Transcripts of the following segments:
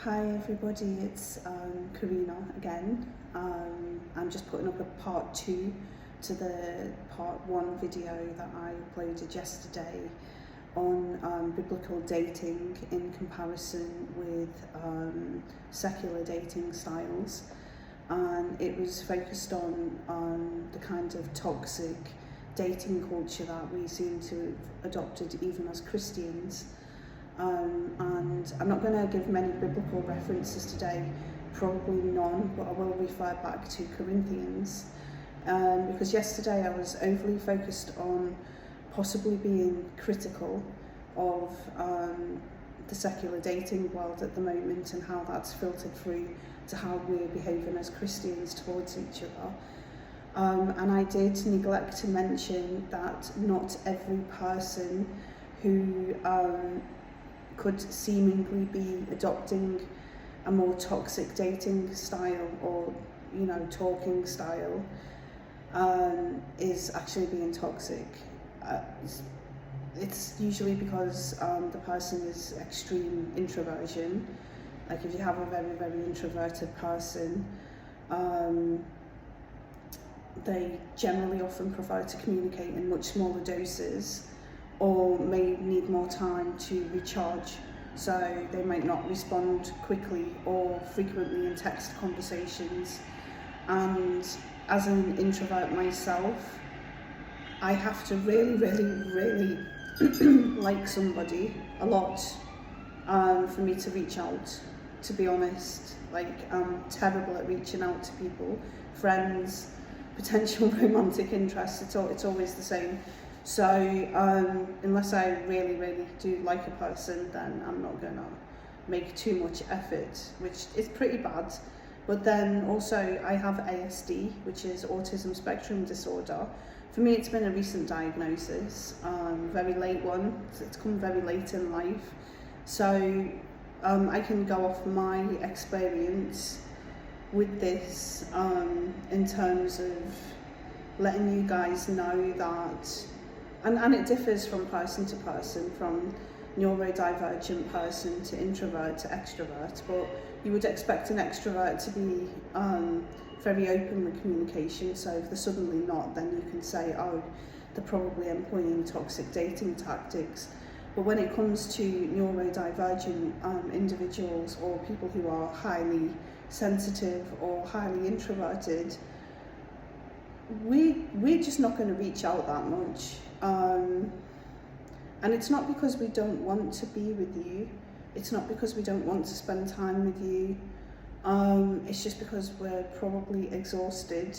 Hi everybody, it's Karina again. I'm just putting up a part 2 to the part 1 video that I uploaded yesterday on biblical dating in comparison with secular dating styles, and it was focused on the kind of toxic dating culture that we seem to have adopted even as Christians. And I'm not going to give many biblical references today, probably none, but I will refer back to Corinthians, because yesterday I was overly focused on possibly being critical of the secular dating world at the moment and how that's filtered through to how we're behaving as Christians towards each other. And I did neglect to mention that not every person who could seemingly be adopting a more toxic dating style or, talking style is actually being toxic. It's usually because the person is extreme introversion. Like if you have a very, very introverted person, they generally often prefer to communicate in much smaller doses, or may need more time to recharge, so they might not respond quickly or frequently in text conversations. And as an introvert myself, I have to really like somebody a lot for me to reach out, to be honest. Like, I'm terrible at reaching out to people, friends, potential romantic interests. It's always the same. So unless I really do like a person, then I'm not gonna make too much effort, which is pretty bad. But then also I have ASD, which is autism spectrum disorder. For me, it's been a recent diagnosis, very late one. It's come very late in life. So I can go off my experience with this in terms of letting you guys know that. And it differs from person to person, from neurodivergent person to introvert to extrovert, but you would expect an extrovert to be very open with communication, so if they're suddenly not, then you can say, oh, they're probably employing toxic dating tactics. But when it comes to neurodivergent individuals or people who are highly sensitive or highly introverted, we're just not going to reach out that much. And it's not because we don't want to be with you, it's not because we don't want to spend time with you, it's just because we're probably exhausted,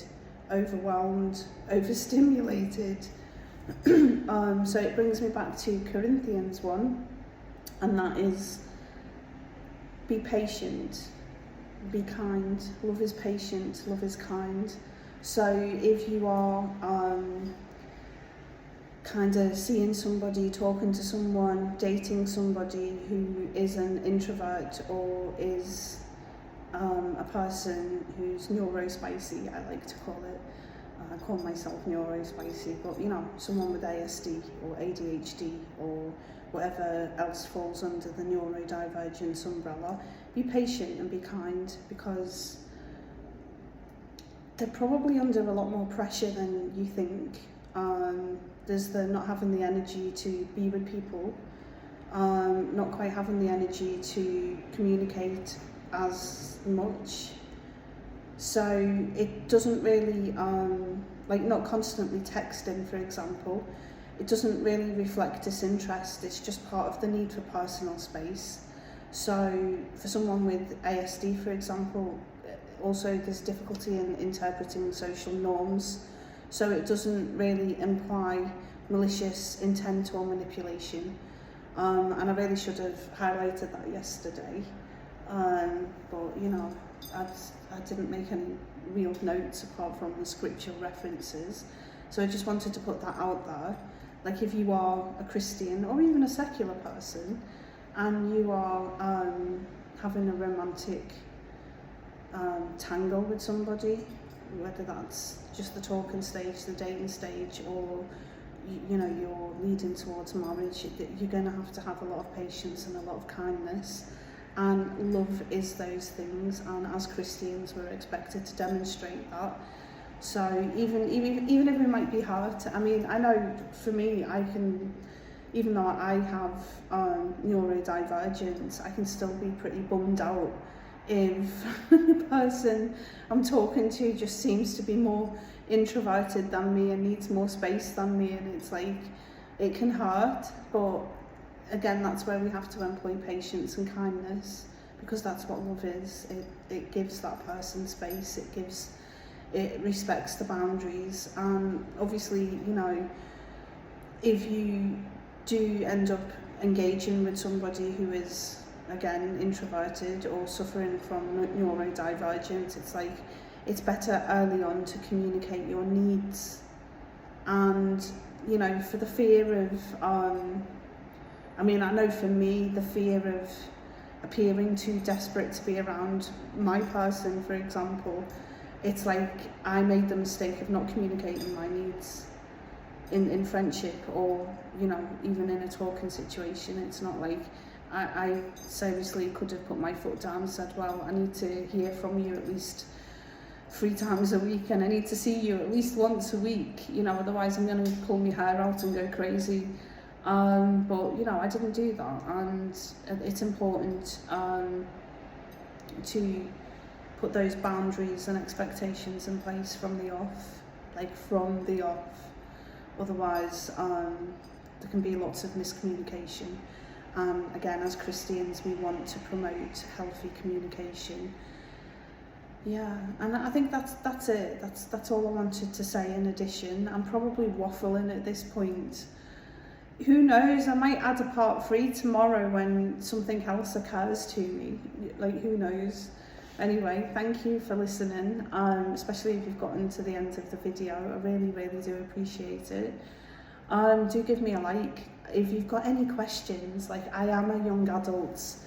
overwhelmed, overstimulated. So it brings me back to Corinthians 1, and that is, be patient, be kind, love is patient, love is kind. So if you are kind of seeing somebody, talking to someone, dating somebody who is an introvert or is a person who's neurospicy, I like to call it. I call myself neurospicy, but someone with ASD or ADHD or whatever else falls under the neurodivergence umbrella, be patient and be kind, because they're probably under a lot more pressure than you think. There's the not having the energy to be with people, not quite having the energy to communicate as much. So it doesn't really, not constantly texting, for example, it doesn't really reflect disinterest, it's just part of the need for personal space. So for someone with ASD, for example, also there's difficulty in interpreting social norms. So it doesn't really imply malicious intent or manipulation. And I really should have highlighted that yesterday. But I didn't make any real notes apart from the scriptural references. So I just wanted to put that out there. Like, if you are a Christian or even a secular person and you are having a romantic tangle with somebody, whether that's just the talking stage, the dating stage, or you're leading towards marriage, you're going to have a lot of patience and a lot of kindness. and love is those things, and as Christians we're expected to demonstrate that. So even if we might be hurt, I mean, I know for me, I can, even though I have neurodivergence, I can still be pretty bummed out if the person I'm talking to just seems to be more introverted than me and needs more space than me, and it's like, it can hurt. But again, that's where we have to employ patience and kindness, because that's what love is. It gives that person space, it respects the boundaries. And obviously, you know, if you do end up engaging with somebody who is, again, introverted or suffering from neurodivergence, it's like, it's better early on to communicate your needs. And, you know, for the fear of, I mean, I know for me, the fear of appearing too desperate to be around my person, for example, it's like I made the mistake of not communicating my needs in friendship, or, you know, even in a talking situation. It's not like I seriously could have put my foot down and said, well, I need to hear from you at least 3 times a week, and I need to see you at least once a week, you know, otherwise I'm going to pull my hair out and go crazy. But, you know, I didn't do that, and it's important to put those boundaries and expectations in place from the off, otherwise there can be lots of miscommunication. Again, as Christians, we want to promote healthy communication. Yeah, and I think that's it. That's all I wanted to say. In addition, I'm probably waffling at this point. Who knows? I might add a part 3 tomorrow when something else occurs to me. Like, who knows? Anyway, thank you for listening. Especially if you've gotten to the end of the video, I really, really do appreciate it. Do give me a like. If you've got any questions, like, I am a young adults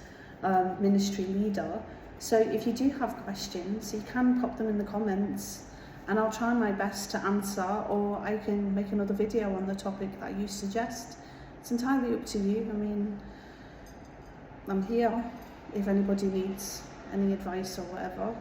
ministry leader. So if you do have questions, you can pop them in the comments, and I'll try my best to answer, or I can make another video on the topic that you suggest. It's entirely up to you. I mean, I'm here if anybody needs any advice or whatever.